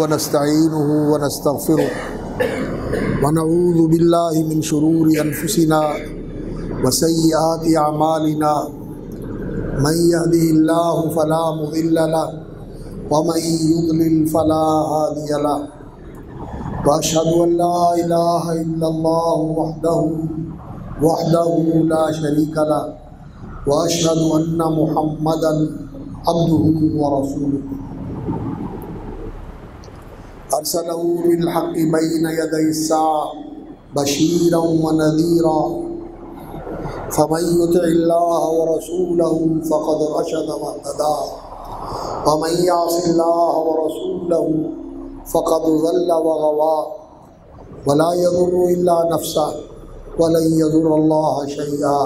ونستعينه ونستغفره ونعوذ بالله من شرور أنفسنا وسيئات أعمالنا من يهده الله فلا مضل له ومن يضلل فلا هادي له وأشهد أن لا إله إلا الله وحده لا شريك له وأشهد أن محمدا عبده ورسوله أرسله بالحق بين يدي الساعة بشيرا ونذيرا فمن يطع الله ورسوله فقد رشد واهتدى ومن يعص الله ورسوله فقد ضل وغوى ولا يضر إلا نفسه ولن يضر الله شيئا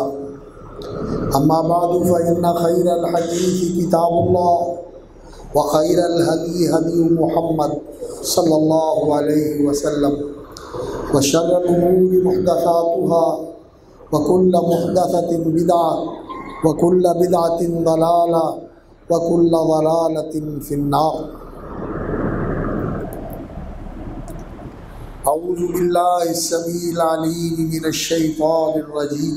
أما بعد فإن خير الحديث كتاب الله وخير الهدي هدي محمد صلى الله عليه وسلم وشر الأمور محدثاتها وكل محدثة بدعة وكل بدعة ضلالة وكل ضلالة في النار. أعوذ بالله السميع العليم من الشيطان الرجيم.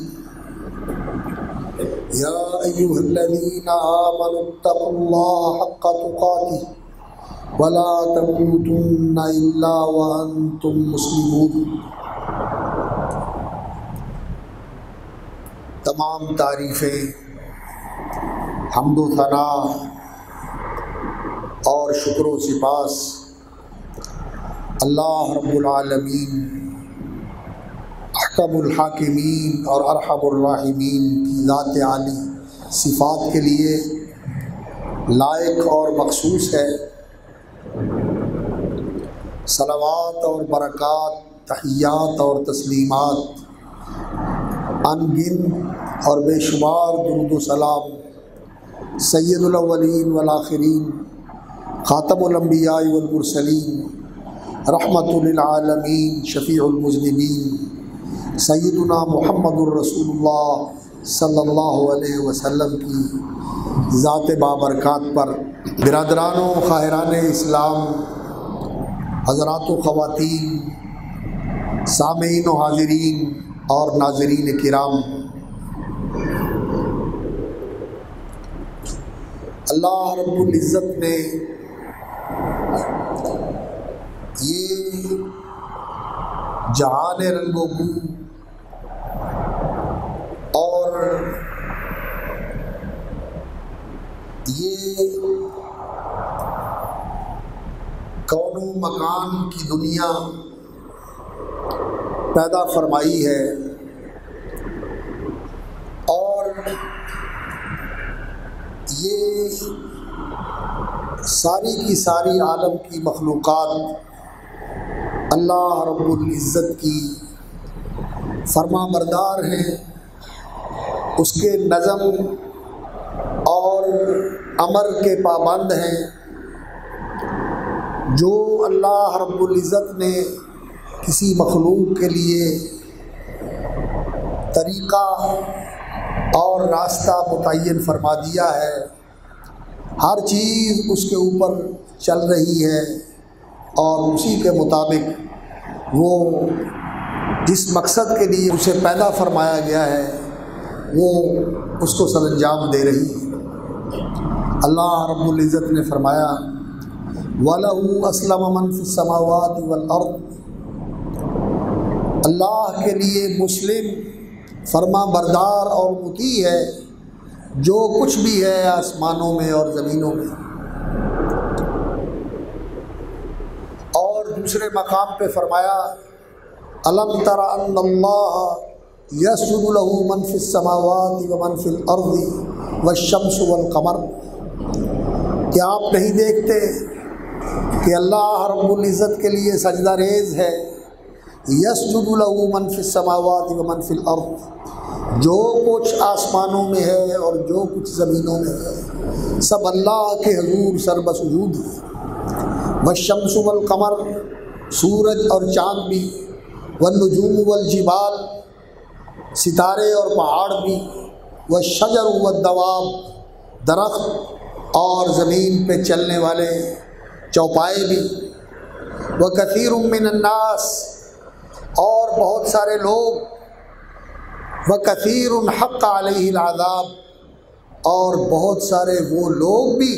يا أيها الذين آمنوا اتقوا الله حق تقاته ولا تموتن إلا وأنتم مسلمون. تمام تعریفیں، حمد و ثنا اور شکر و سپاس اللہ رب العالمین، احکم الحاکمین اور ارحم الراحمین کی ذات عالی صفات کے لیے لائق اور مخصوص ہے. صلوات اور برکات، تحیات اور تسلیمات، ان گن اور بے شمار درود و سلام سید الاولین والآخرین، خاتم الانبیاء والمرسلین، رحمت للعالمین، شفیع المذنبین، سیدنا محمد الرسول اللہ صلی اللہ علیہ وسلم کی ذات بابرکات پر. برادران و خیران اسلام، حضرات و خواتین، سامعین و حاضرین اور ناظرین کرام، اللہ رب العزت نے یہ جہان رنگ و بو اور یہ کون و مکان کی دنیا پیدا فرمائی ہے، اور یہ ساری کی ساری عالم کی مخلوقات اللہ رب العزت کی فرما بردار ہیں، اس کے نظم اور امر کے پابند ہیں. جو اللہ رب العزت نے کسی مخلوق کے لیے طریقہ اور راستہ متعین فرما دیا ہے، ہر چیز اس کے اوپر چل رہی ہے اور اسی کے مطابق وہ جس مقصد کے لیے اسے پیدا فرمایا گیا ہے وہ اس کو سر انجام دے رہی ہے. اللہ رب العزت نے فرمایا وَلَهُ أَسْلَمَ مَنْ فِي السَّمَاوَاتِ وَالْأَرْضِ. اللہ کے لیے مسلم، فرما بردار اور مطیع ہے جو کچھ بھی ہے آسمانوں میں اور زمینوں میں. اور دوسرے مقام پہ فرمایا أَلَمْ تَرَ أَنَّ اللَّهَ يَسْجُدُ لَهُ مَنْ فِي السَّمَاوَاتِ وَمَنْ فِي الْأَرْضِ وَالشَّمْسُ وَالْقَمَرُ. کیا آپ نہیں دیکھتے کہ اللہ رب العزت کے لیے سجدہ ریز ہے؟ یسجد لہ من فی السماوات ومن فی الارض، جو کچھ آسمانوں میں ہے اور جو کچھ زمینوں میں ہے سب اللہ کے حضور سر بسجود ہے. والشمس والقمر، سورج اور چاند بھی، والنجوم والجبال، ستارے اور پہاڑ بھی، والشجر والدواب، درخت اور زمین پہ چلنے والے چوپائے بھی، وَكَثِيرٌ مِّنَ النَّاسِ، اور بہت سارے لوگ، وَكَثِيرٌ حَقَّ عَلَيْهِ الْعَذَابُ، اور بہت سارے وہ لوگ بھی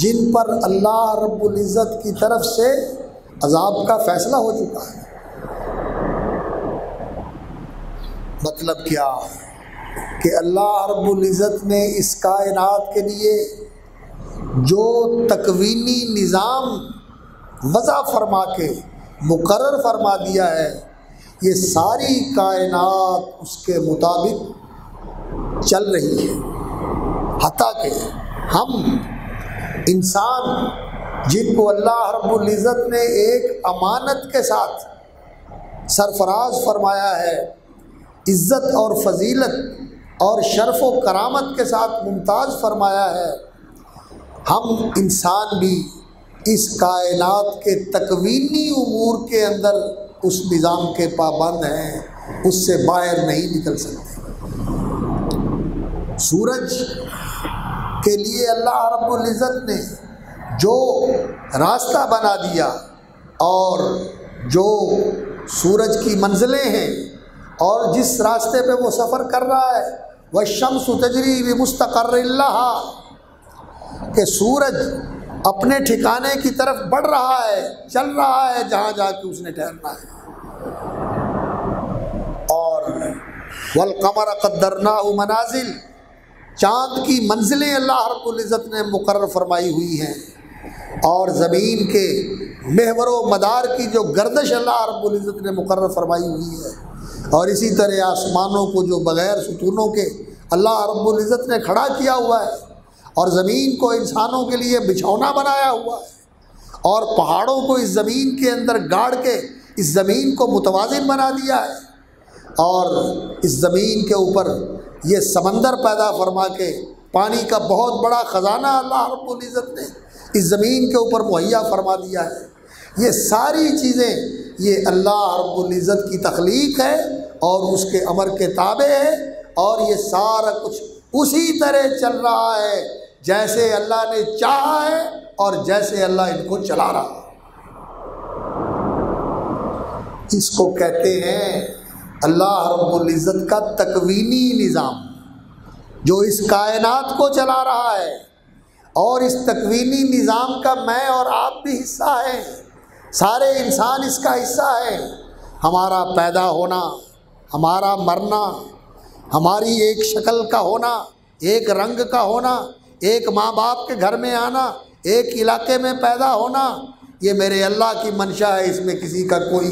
جن پر اللہ رب العزت کی طرف سے عذاب کا فیصلہ ہو چکا ہے۔ مطلب کیا کہ اللہ رب العزت نے اس کائنات کے لیے جو تقویمی نظام وضع فرما کے مقرر فرما دیا ہے، یہ ساری کائنات اس کے مطابق چل رہی ہے، حتیٰ کہ ہم انسان جن کو اللہ رب العزت نے ایک امانت کے ساتھ سرفراز فرمایا ہے، عزت اور فضیلت اور شرف و کرامت کے ساتھ ممتاز فرمایا ہے، ہم انسان بھی اس کائنات کے تقویمی امور کے اندر اس نظام کے پابند ہیں، اس سے باہر نہیں نکل سکتے۔ سورج کے لیے اللہ رب العزت نے جو راستہ بنا دیا اور جو سورج کی منزلیں ہیں اور جس راستے پہ وہ سفر کر رہا ہے، وَالشَّمْسُ تَجْرِي بِمُسْتَقَرٍّ لَهَا، کہ سورج اپنے ٹھکانے کی طرف بڑھ رہا ہے، چل رہا ہے جہاں جا کے اس نے ٹھہرنا ہے۔ اور وَالْقَمَرَ قَدَّرْنَاهُ مَنَازِلَ، چاند کی منزلیں اللہ رب العزت نے مقرر فرمائی ہوئی ہیں، اور زمین کے محور و مدار کی جو گردش اللہ رب العزت نے مقرر فرمائی ہوئی ہے، اور اسی طرح آسمانوں کو جو بغیر ستونوں کے اللہ رب العزت نے کھڑا کیا ہوا ہے، اور زمین کو انسانوں کے لیے بچھونا بنایا ہوا ہے، اور پہاڑوں کو اس زمین کے اندر گاڑ کے اس زمین کو متوازن بنا دیا ہے، اور اس زمین کے اوپر یہ سمندر پیدا فرما کے پانی کا بہت بڑا خزانہ اللہ رب العزت نے اس زمین کے اوپر مہیا فرما دیا ہے۔ یہ ساری چیزیں یہ اللہ رب العزت کی تخلیق ہے اور اس کے امر کے تابع ہے، اور یہ سارا کچھ اسی طرح چل رہا ہے جیسے اللہ نے چاہا ہے اور جیسے اللہ ان کو چلا رہا ہے۔ اس کو کہتے ہیں اللہ رب العزت کا تقویمی نظام، جو اس کائنات کو چلا رہا ہے، اور اس تقویمی نظام کا میں اور آپ بھی حصہ ہیں، سارے انسان اس کا حصہ ہیں۔ ہمارا پیدا ہونا، ہمارا مرنا، ہماری ایک شکل کا ہونا، ایک رنگ کا ہونا، ایک ماں باپ کے گھر میں آنا، ایک علاقے میں پیدا ہونا، یہ میرے اللہ کی منشا ہے، اس میں کسی کا کوئی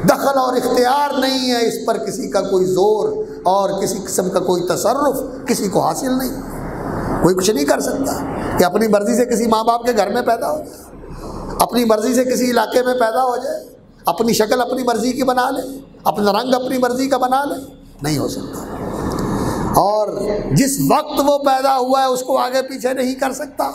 دخل اور اختیار نہیں ہے، اس پر کسی کا کوئی زور اور کسی قسم کا کوئی تصرف کسی کو حاصل نہیں۔ کوئی کچھ نہیں کر سکتا کہ اپنی مرضی سے کسی ماں باپ کے گھر میں پیدا ہو جائے، اپنی مرضی سے کسی علاقے میں پیدا ہو جائے، اپنی شکل اپنی مرضی کی بنا لے، اپنا رنگ اپنی مرضی کا بنا لے، نہیں ہو سکتا۔ اور جس وقت وہ پیدا ہوا ہے اس کو آگے پیچھے نہیں کر سکتا،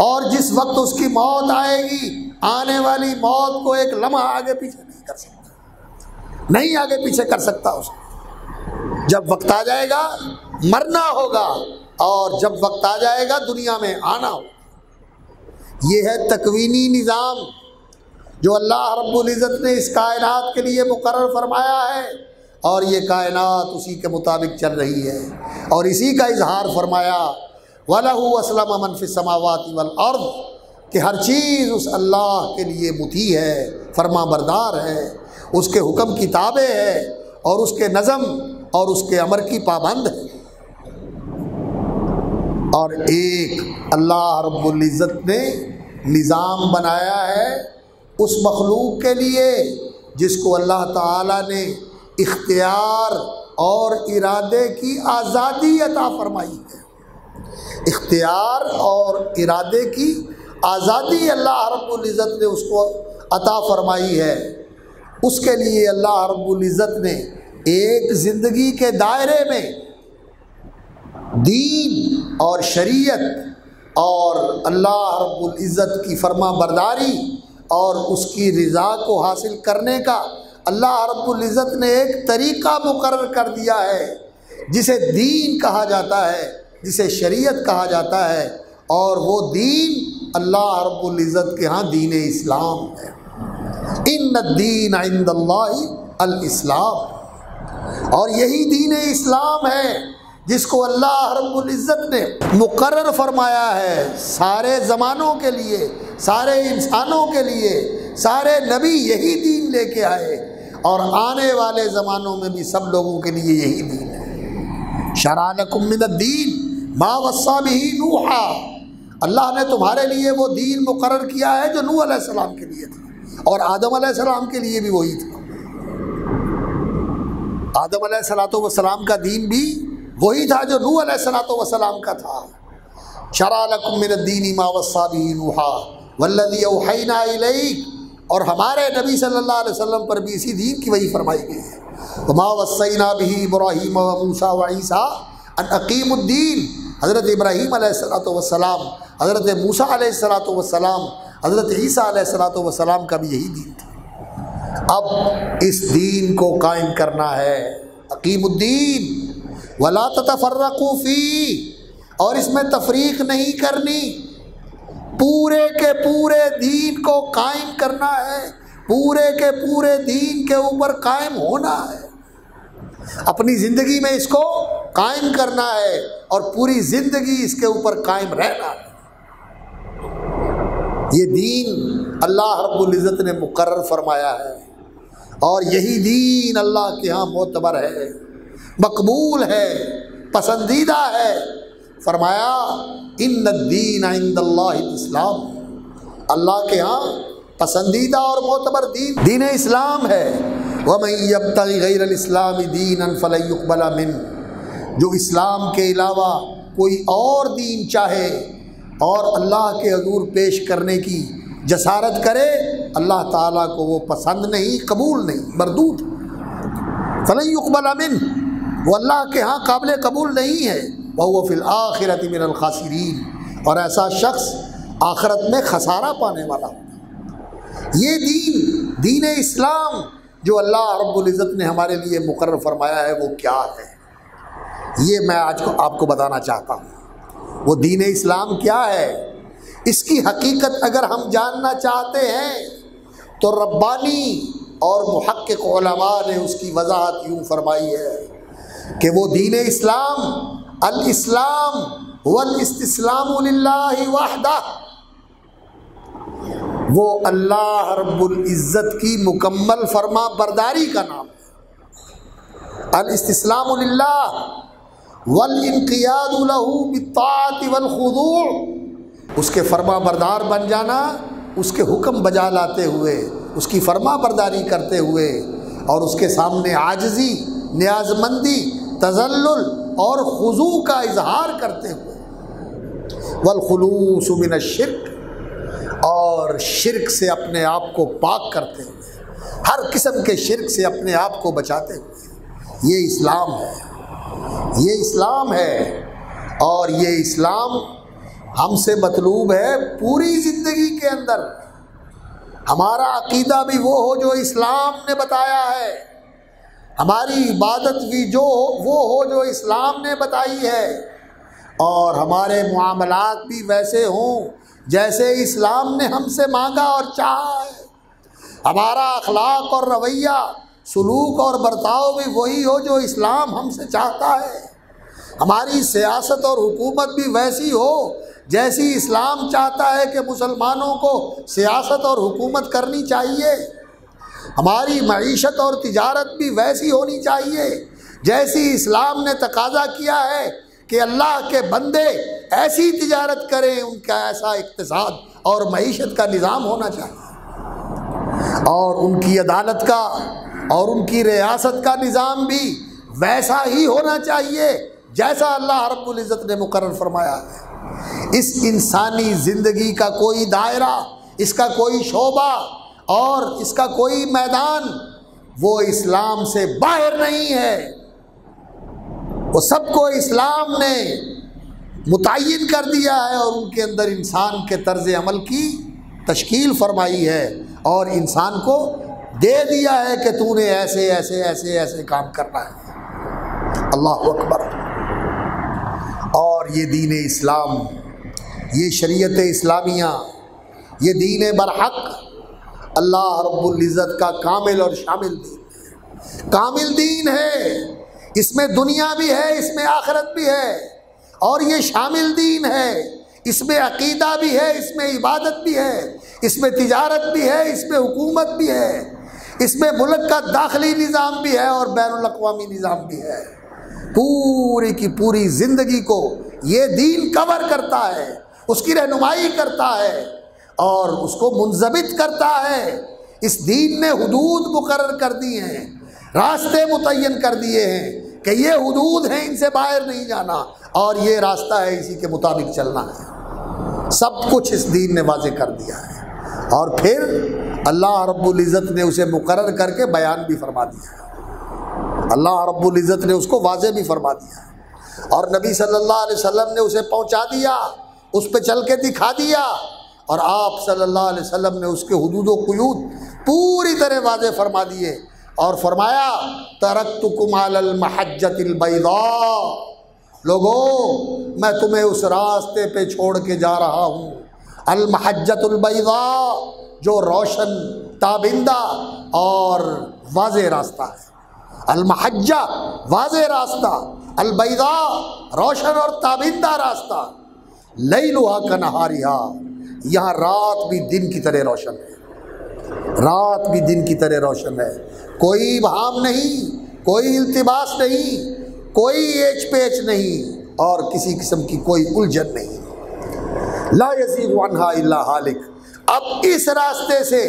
اور جس وقت اس کی موت آئے گی، آنے والی موت کو ایک لمحہ آگے پیچھے نہیں کر سکتا، نہیں آگے پیچھے کر سکتا اس کو۔ جب وقت آ جائے گا مرنا ہوگا، اور جب وقت آ جائے گا دنیا میں آنا ہوگا۔ یہ ہے تقویمی نظام جو اللہ رب العزت نے اس کائنات کے لیے مقرر فرمایا ہے، اور یہ کائنات اسی کے مطابق چل رہی ہے، اور اسی کا اظہار فرمایا وَلَهُ أَسْلَمَ مَنْ فِي السَّمَاوَاتِ وَالْأَرْضِ، کہ ہر چیز اس اللہ کے لیے مطیع ہے، فرما بردار ہے، اس کے حکم کی تابع ہے، اور اس کے نظم اور اس کے امر کی پابند ہے۔ اور ایک اللہ رب العزت نے نظام بنایا ہے اس مخلوق کے لیے جس کو اللہ تعالی نے اختیار اور ارادے کی آزادی عطا فرمائی ہے۔ اختیار اور ارادے کی آزادی اللہ رب العزت نے اس کو عطا فرمائی ہے۔ اس کے لیے اللہ رب العزت نے ایک زندگی کے دائرے میں دین اور شریعت اور اللہ رب العزت کی فرما برداری اور اس کی رضا کو حاصل کرنے کا اللہ رب العزت نے ایک طریقہ مقرر کر دیا ہے، جسے دین کہا جاتا ہے، جسے شریعت کہا جاتا ہے، اور وہ دین اللہ رب العزت کے ہاں دین اسلام ہے۔ ان الدین عند اللہ الاسلام، اور یہی دین اسلام ہے جس کو اللہ رب العزت نے مقرر فرمایا ہے سارے زمانوں کے لیے، سارے انسانوں کے لیے۔ سارے نبی یہی دین لے کے آئے، اور آنے والے زمانوں میں بھی سب لوگوں کے لیے یہی دین ہے۔ شرع لکم من الدین ما وصی بہ نوحا، اللہ نے تمہارے لیے وہ دین مقرر کیا ہے جو نوح علیہ السلام کے لیے تھا، اور آدم علیہ السلام کے لیے بھی وہی تھا۔ آدم علیہ السلام کا دین بھی وہی تھا جو نوح علیہ السلام کا تھا۔ شرع لکم من الدین ما وصی بہ نوحا والذی اوحینا الیک، اور ہمارے نبی صلی اللہ علیہ وسلم پر بھی اسی دین کی وحی فرمائی گئی ہے۔ وما وصینا بہ ابراہیم وموسیٰ وعیسیٰ ان اقیموا الدین، حضرت ابراہیم علیہ السلام، حضرت موسیٰ علیہ السلام، حضرت عیسیٰ علیہ السلام کا بھی یہی دین تھا۔ اب اس دین کو قائم کرنا ہے، اقیموا الدین ولا تتفرقوا فیہ، اور اس میں تفریق نہیں کرنی، پورے کے پورے دین کو قائم کرنا ہے، پورے کے پورے دین کے اوپر قائم ہونا ہے، اپنی زندگی میں اس کو قائم کرنا ہے، اور پوری زندگی اس کے اوپر قائم رہنا ہے۔ یہ دین اللہ رب العزت نے مقرر فرمایا ہے، اور یہی دین اللہ کے ہاں معتبر ہے، مقبول ہے، پسندیدہ ہے۔ فرمایا ان الدین عند اللہ الاسلام، اللہ کے ہاں پسندیدہ اور معتبر دین اسلام ہے۔ وَمَن يَبْتَغِ غَيْرَ الْإِسْلَامِ دِينًا فَلَن يُقْبَلَ مِنْهُ، جو اسلام کے علاوہ کوئی اور دین چاہے اور اللہ کے حضور پیش کرنے کی جسارت کرے، اللہ تعالیٰ کو وہ پسند نہیں، قبول نہیں، مردود۔ فَلَن يُقْبَلَ مِنْهُ، وہ اللہ کے ہاں قابل قبول نہیں ہے۔ وَهُوَ فِي الْآخِرَةِ مِنَ الْخَاسِرِينَ، اور ایسا شخص آخرت میں خسارہ پانے والا ہوگا۔ یہ دین اسلام جو اللہ رب العزت نے ہمارے لیے مقرر فرمایا ہے وہ کیا ہے، یہ میں آج آپ کو بتانا چاہتا ہوں۔ وہ دین اسلام کیا ہے، اس کی حقیقت اگر ہم جاننا چاہتے ہیں تو ربانی اور محقق علماء نے اس کی وضاحت یوں فرمائی ہے کہ وہ دین اسلام، الاسلام هو الاستسلام للہ وحدہ، وہ اللہ رب العزت کی مکمل فرما برداری کا نام ہے۔ الاستسلام للہ والانقیاد له بالطاعۃ والخضوع، اس کے فرما بردار بن جانا، اس کے حکم بجا لاتے ہوئے، اس کی فرما برداری کرتے ہوئے، اور اس کے سامنے عاجزی، نیاز مندی، تذلل اور خضوع کا اظہار کرتے ہوئے، والخلوص من الشرک، اور شرک سے اپنے آپ کو پاک کرتے ہوئے، ہر قسم کے شرک سے اپنے آپ کو بچاتے ہوئے، یہ اسلام ہے، یہ اسلام ہے۔ اور یہ اسلام ہم سے مطلوب ہے پوری زندگی کے اندر ہمارا عقیدہ بھی وہ ہو جو اسلام نے بتایا ہے، ہماری عبادت بھی وہ ہو جو اسلام نے بتائی ہے، اور ہمارے معاملات بھی ویسے ہوں جیسے اسلام نے ہم سے مانگا اور چاہا ہے، ہمارا اخلاق اور رویہ، سلوک اور برتاؤ بھی وہی ہو جو اسلام ہم سے چاہتا ہے، ہماری سیاست اور حکومت بھی ویسی ہو جیسی اسلام چاہتا ہے کہ مسلمانوں کو سیاست اور حکومت کرنی چاہیے، ہماری معیشت اور تجارت بھی ویسی ہونی چاہیے جیسی اسلام نے تقاضا کیا ہے کہ اللہ کے بندے ایسی تجارت کریں، ان کا ایسا اقتصاد اور معیشت کا نظام ہونا چاہیے، اور ان کی عدالت کا اور ان کی ریاست کا نظام بھی ویسا ہی ہونا چاہیے جیسا اللہ رب العزت نے مقرر فرمایا ہے۔ اس انسانی زندگی کا کوئی دائرہ، اس کا کوئی شعبہ اور اس کا کوئی میدان وہ اسلام سے باہر نہیں ہے، وہ سب کو اسلام نے متعین کر دیا ہے، اور ان کے اندر انسان کے طرز عمل کی تشکیل فرمائی ہے، اور انسان کو دے دیا ہے کہ تو نے ایسے ایسے ایسے ایسے کام کرنا ہے۔ اللہ اکبر۔ اور یہ دین اسلام، یہ شریعت اسلامیہ، یہ دین برحق اللہ رب العزت کا کامل اور شامل دین ہے، کامل دین ہے، اس میں دنیا بھی ہے، اس میں آخرت بھی ہے، اور یہ شامل دین ہے، اس میں عقیدہ بھی ہے، اس میں عبادت بھی ہے، اس میں تجارت بھی ہے، اس میں حکومت بھی ہے، اس میں ملک کا داخلی نظام بھی ہے اور بین الاقوامی نظام بھی ہے۔ پوری کی پوری زندگی کو یہ دین کور کرتا ہے، اس کی رہنمائی کرتا ہے اور اس کو منضبط کرتا ہے۔ اس دین نے حدود مقرر کر دی ہیں، راستے متعین کر دیے ہیں کہ یہ حدود ہیں، ان سے باہر نہیں جانا، اور یہ راستہ ہے، اسی کے مطابق چلنا ہے۔ سب کچھ اس دین نے واضح کر دیا ہے، اور پھر اللہ رب العزت نے اسے مقرر کر کے بیان بھی فرما دیا ہے۔ اللہ رب العزت نے اس کو واضح بھی فرما دیا ہے، اور نبی صلی اللہ علیہ وسلم نے اسے پہنچا دیا، اس پہ چل کے دکھا دیا، اور آپ صلی اللہ علیہ وسلم نے اس کے حدود و قیود پوری طرح واضح فرما دیے، اور فرمایا ترکتکم علی المحجۃ البیضاء، لوگوں میں تمہیں اس راستے پہ چھوڑ کے جا رہا ہوں، المحجۃ البیضاء، جو روشن تابندہ اور واضح راستہ ہے۔ المحجہ واضح راستہ، البیضاء روشن اور تابندہ راستہ، لیلھا کنہارھا، یہاں رات بھی دن کی طرح روشن ہے، رات بھی دن کی طرح روشن ہے، کوئی ابہام نہیں، کوئی التباس نہیں، کوئی ایچ پیچ نہیں، اور کسی قسم کی کوئی الجھن نہیں۔ لا یزیغ عنہا الا ہالک، اب اس راستے سے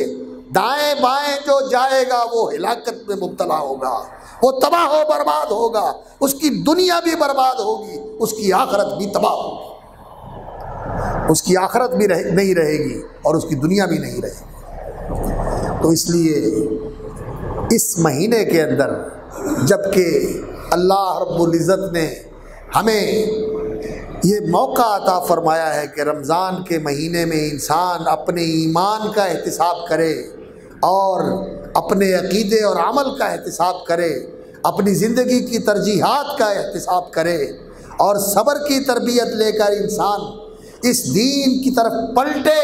دائیں بائیں جو جائے گا وہ ہلاکت میں مبتلا ہوگا، وہ تباہ و برباد ہوگا، اس کی دنیا بھی برباد ہوگی، اس کی آخرت بھی تباہ ہوگی، اس کی آخرت بھی نہیں رہے گی اور اس کی دنیا بھی نہیں رہے گی۔ تو اس لیے اس مہینے کے اندر جب کہ اللہ رب العزت نے ہمیں یہ موقع عطا فرمایا ہے کہ رمضان کے مہینے میں انسان اپنے ایمان کا احتساب کرے اور اپنے عقیدے اور عمل کا احتساب کرے، اپنی زندگی کی ترجیحات کا احتساب کرے، اور صبر کی تربیت لے کر انسان اس دین کی طرف پلٹے،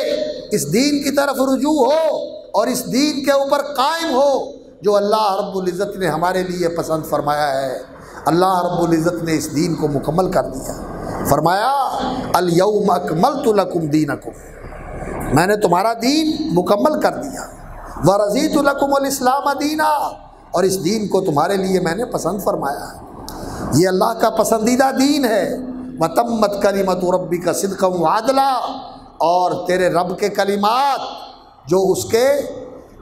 اس دین کی طرف رجوع ہو اور اس دین کے اوپر قائم ہو جو اللہ رب العزت نے ہمارے لیے پسند فرمایا ہے۔ اللہ رب العزت نے اس دین کو مکمل کر دیا، فرمایا الیوم اکملت لکم دینکم، میں نے تمہارا دین مکمل کر دیا، ورضیت لکم الاسلام دینا، اور اس دین کو تمہارے لیے میں نے پسند فرمایا ہے۔ یہ اللہ کا پسندیدہ دین ہے۔ وتمت کلمۃ ربک صدقا وعدلا، اور تیرے رب کے کلمات جو اس کے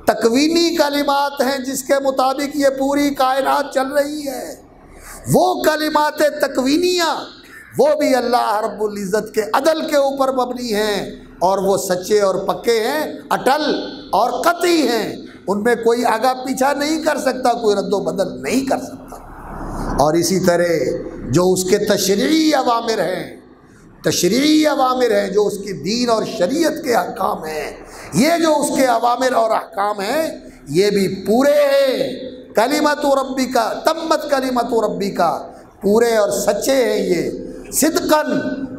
تقویمی کلمات ہیں جس کے مطابق یہ پوری کائنات چل رہی ہے، وہ کلمات تقویمیہ وہ بھی اللہ رب العزت کے عدل کے اوپر مبنی ہیں، اور وہ سچے اور پکے ہیں، اٹل اور قطعی ہیں، ان میں کوئی آگا پیچھا نہیں کر سکتا، کوئی رد و بدل نہیں کر سکتا۔ اور اسی طرح جو اس کے تشریعی اوامر ہیں، تشریعی اوامر ہیں جو اس کی دین اور شریعت کے احکام ہیں، یہ جو اس کے اوامر اور احکام ہیں یہ بھی پورے ہیں۔ کلمۃ ربک تمت کلمۃ ربک، پورے اور سچے ہیں یہ، صدقاً،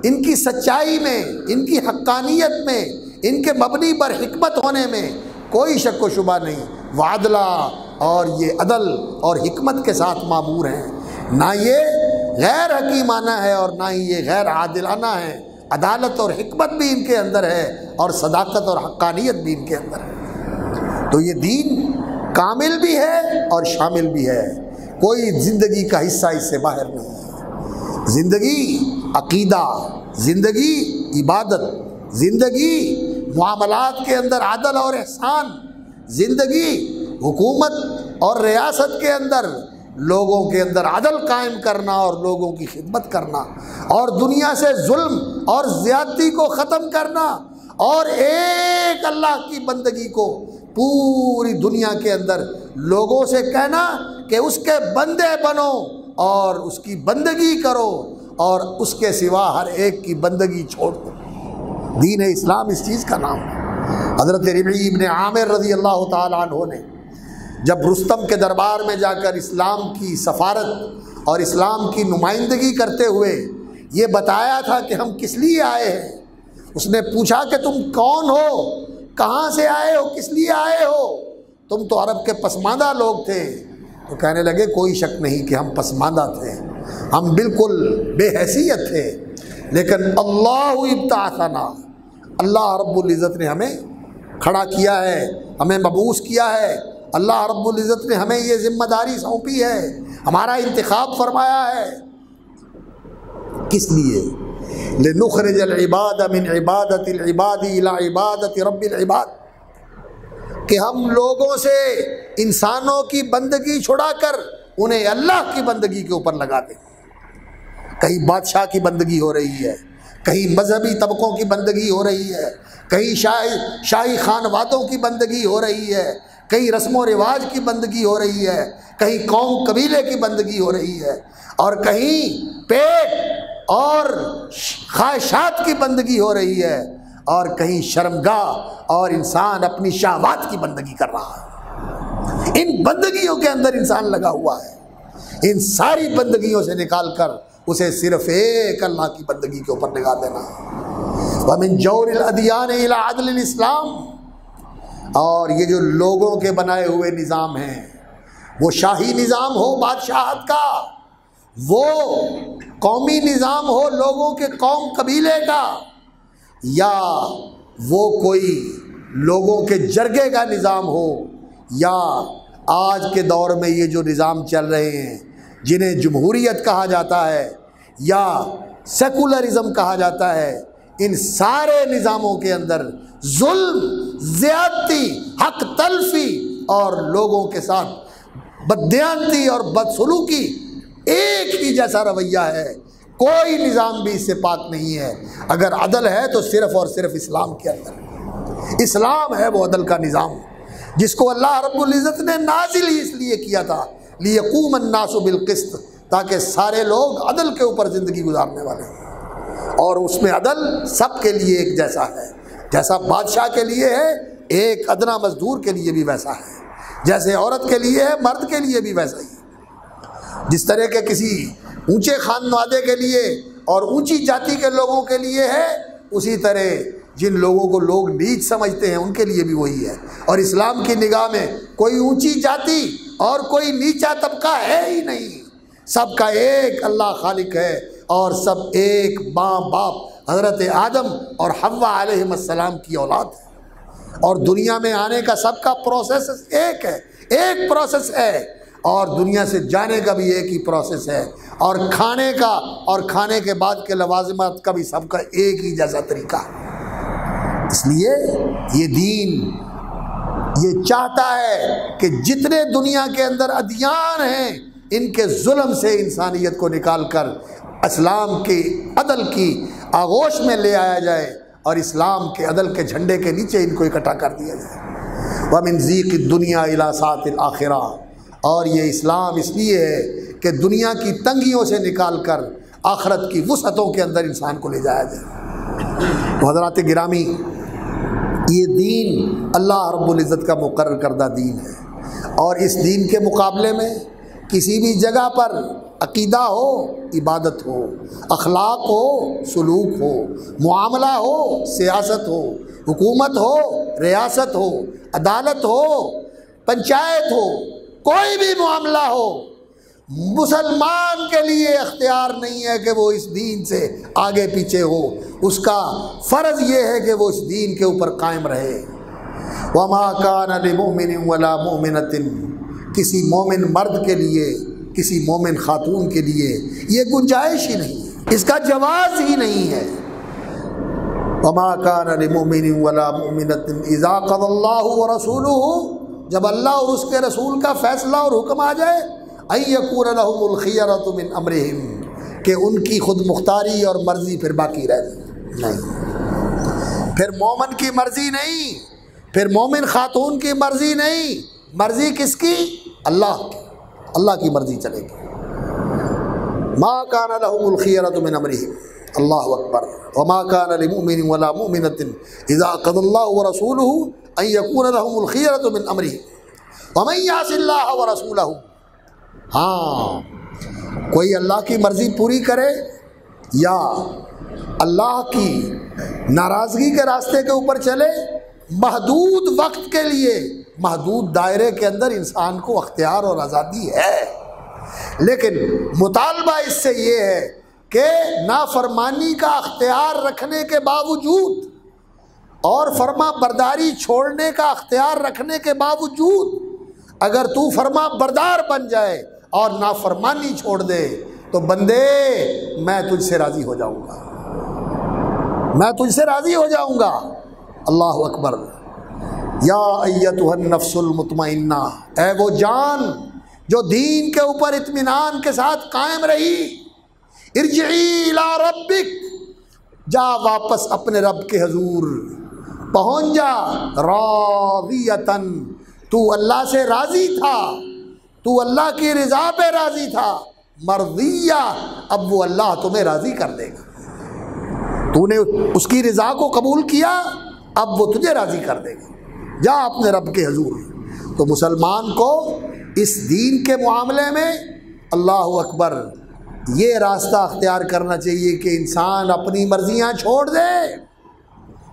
ان کی سچائی میں، ان کی حقانیت میں، ان کے مبنی پر حکمت ہونے میں کوئی شک و شبہ نہیں، وعدلا، اور یہ عدل اور حکمت کے ساتھ معمور ہیں، نہ یہ غیر حکیمانہ ہے اور نہ ہی یہ غیر عادلانہ ہے، عدالت اور حکمت بھی ان کے اندر ہے اور صداقت اور حقانیت بھی ان کے اندر ہے۔ تو یہ دین کامل بھی ہے اور شامل بھی ہے، کوئی زندگی کا حصہ اس سے باہر نہیں ہے۔ زندگی عقیدہ، زندگی عبادت، زندگی معاملات کے اندر عدل اور احسان، زندگی حکومت اور ریاست کے اندر لوگوں کے اندر عدل قائم کرنا اور لوگوں کی خدمت کرنا، اور دنیا سے ظلم اور زیادتی کو ختم کرنا، اور ایک اللہ کی بندگی کو پوری دنیا کے اندر لوگوں سے کہنا کہ اس کے بندے بنو اور اس کی بندگی کرو، اور اس کے سوا ہر ایک کی بندگی چھوڑ دو۔ دین اسلام اس چیز کا نام ہے۔ حضرت ربعی ابن عامر رضی اللہ تعالیٰ عنہ نے جب رستم کے دربار میں جا کر اسلام کی سفارت اور اسلام کی نمائندگی کرتے ہوئے یہ بتایا تھا کہ ہم کس لیے آئے ہیں، اس نے پوچھا کہ تم کون ہو، کہاں سے آئے ہو، کس لیے آئے ہو، تم تو عرب کے پسماندہ لوگ تھے۔ تو کہنے لگے کوئی شک نہیں کہ ہم پسماندہ تھے، ہم بالکل بے حیثیت تھے، لیکن اللہ ابتعثنا، اللہ رب العزت نے ہمیں کھڑا کیا ہے، ہمیں مبعوث کیا ہے، اللہ رب العزت نے ہمیں یہ ذمہ داری سونپی ہے، ہمارا انتخاب فرمایا ہے۔ کس لیے؟ لنخرج العباد من عبادت العباد الى عبادت رب العباد، کہ ہم لوگوں سے انسانوں کی بندگی چھڑا کر انہیں اللہ کی بندگی کے اوپر لگا دیں۔ کہیں بادشاہ کی بندگی ہو رہی ہے، کہیں مذہبی طبقوں کی بندگی ہو رہی ہے، کہیں شاہی خانوادوں کی بندگی ہو رہی ہے، کہیں رسم و رواج کی بندگی ہو رہی ہے، کہیں قوم قبیلے کی بندگی ہو رہی ہے، اور کہیں پیٹ اور خواہشات کی بندگی ہو رہی ہے، اور کہیں شرمگاہ اور انسان اپنی شہوات کی بندگی کر رہا ہے۔ ان بندگیوں کے اندر انسان لگا ہوا ہے، ان ساری بندگیوں سے نکال کر اسے صرف ایک اللہ کی بندگی کے اوپر لگا دینا۔ وَمِن جَوْرِ الْأَدْيَانِ إِلَىٰ عَدْلِ الْإِسْلَامِ، اور یہ جو لوگوں کے بنائے ہوئے نظام ہیں، وہ شاہی نظام ہو بادشاہت کا، وہ قومی نظام ہو لوگوں کے قوم قبیلے کا، یا وہ کوئی لوگوں کے جرگے کا نظام ہو، یا آج کے دور میں یہ جو نظام چل رہے ہیں جنہیں جمہوریت کہا جاتا ہے یا سیکولرزم کہا جاتا ہے، ان سارے نظاموں کے اندر ظلم، زیادتی، حق تلفی اور لوگوں کے ساتھ بددیانتی اور بدسلوکی ایک ہی جیسا رویہ ہے۔ کوئی نظام بھی اس سے پاک نہیں ہے۔ اگر عدل ہے تو صرف اور صرف اسلام کے اندر، اسلام ہے وہ عدل کا نظام، جس کو اللہ رب العزت نے نازل ہی اس لیے کیا تھا لیقوم الناس بالقسط، تاکہ سارے لوگ عدل کے اوپر زندگی گزارنے والے ہیں، اور اس میں عدل سب کے لیے ایک جیسا ہے، جیسا بادشاہ کے لیے ہے ایک ادنا مزدور کے لیے بھی ویسا ہے، جیسے عورت کے لیے ہے مرد کے لیے بھی ویسا ہی، جس طرح کے کسی اونچے خانوادے کے لیے اور اونچی جاتی کے لوگوں کے لیے ہے، اسی طرح جن لوگوں کو لوگ نیچ سمجھتے ہیں ان کے لیے بھی وہی ہے۔ اور اسلام کی نگاہ میں کوئی اونچی جاتی اور کوئی نیچا طبقہ ہے ہی نہیں، سب کا ایک اللہ خالق ہے، اور سب ایک ماں باپ حضرت آدم اور حوا علیہ السلام کی اولاد ہے، اور دنیا میں آنے کا سب کا پروسیس ایک ہے، ایک پروسیس ہے، اور دنیا سے جانے کا بھی ایک ہی پروسیس ہے، اور کھانے کا اور کھانے کے بعد کے لوازمات کا بھی سب کا ایک ہی جیسا طریقہ ہے۔ اس لیے یہ دین یہ چاہتا ہے کہ جتنے دنیا کے اندر ادیان ہیں ان کے ظلم سے انسانیت کو نکال کر اسلام کی عدل کی آغوش میں لے آیا جائے، اور اسلام کے عدل کے جھنڈے کے نیچے ان کو اکٹھا کر دیا جائے۔ وَمِن ضِيقِ الدُّنْيَا إِلَىٰ سَعَةِ الْآخِرَةِ، اور یہ اسلام اس لیے ہے کہ دنیا کی تنگیوں سے نکال کر آخرت کی وسعتوں کے اندر انسان کو لے جایا جائے۔ حضرات گرامی، یہ دین اللہ رب العزت کا مقرر کردہ دین ہے، اور اس دین کے مقابلے میں کسی بھی جگہ پر عقیدہ ہو، عبادت ہو، اخلاق ہو، سلوک ہو، معاملہ ہو، سیاست ہو، حکومت ہو، ریاست ہو، عدالت ہو، پنچایت ہو، کوئی بھی معاملہ ہو، مسلمان کے لیے اختیار نہیں ہے کہ وہ اس دین سے آگے پیچھے ہو، اس کا فرض یہ ہے کہ وہ اس دین کے اوپر قائم رہے۔ وَمَا كَانَ لِمُؤْمِنٍ وَلَا مُؤْمِنَةٍ، کسی مومن مرد کے لیے، کسی مومن خاتون کے لیے یہ گنجائش ہی نہیں ہے، اس کا جواز ہی نہیں ہے۔ وَمَا كَانَ لِمُؤْمِنٍ وَلَا مُؤْمِنَةٍ إِذَا قَضَى اللَّهُ وَرَسُولُهُ، جب اللہ اور اس کے رسول کا فیصلہ اور حکم آ جائے، أَن يَكُونَ لَهُمُ الْخِيَرَةُ مِنْ أَمْرِهِمْ، کہ ان کی خود مختاری اور مرضی پھر باقی رہ جائے، نہیں، پھر مومن کی مرضی نہیں، پھر مومن خاتون کی مرضی نہیں، مرضی کس کی؟ اللہ کی، اللہ کی مرضی چلے گی۔ ما كان لهم الخيرة من امرهم، اللہ اکبر۔ وما كان لمؤمن ولا مؤمنة اذا قضى الله ورسوله ان يكون لهم الخيرة من امرهم ومن يعص الله ورسوله، ہاں کوئی اللہ کی مرضی پوری کرے یا اللہ کی ناراضگی کے راستے کے اوپر چلے، محدود وقت کے لیے، محدود دائرے کے اندر انسان کو اختیار اور آزادی ہے، لیکن مطالبہ اس سے یہ ہے کہ نافرمانی کا اختیار رکھنے کے باوجود اور فرما برداری چھوڑنے کا اختیار رکھنے کے باوجود اگر تو فرما بردار بن جائے اور نافرمانی چھوڑ دے تو بندے میں تجھ سے راضی ہو جاؤں گا، میں تجھ سے راضی ہو جاؤں گا۔ اللہ اکبر۔ یا ایتھا النفس المطمئنہ، اے وہ جان جو دین کے اوپر اطمینان کے ساتھ قائم رہی، ارجعی الی ربک، جا واپس اپنے رب کے حضور، پہنچ جا، راضیۃً، تو اللہ سے راضی تھا، تو اللہ کی رضا پہ راضی تھا، مرضیہ، اب وہ اللہ تمہیں راضی کر دے گا، تو نے اس کی رضا کو قبول کیا، اب وہ تجھے راضی کر دے گا، جا اپنے رب کے حضور۔ تو مسلمان کو اس دین کے معاملے میں اللہ اکبر یہ راستہ اختیار کرنا چاہیے کہ انسان اپنی مرضیاں چھوڑ دے،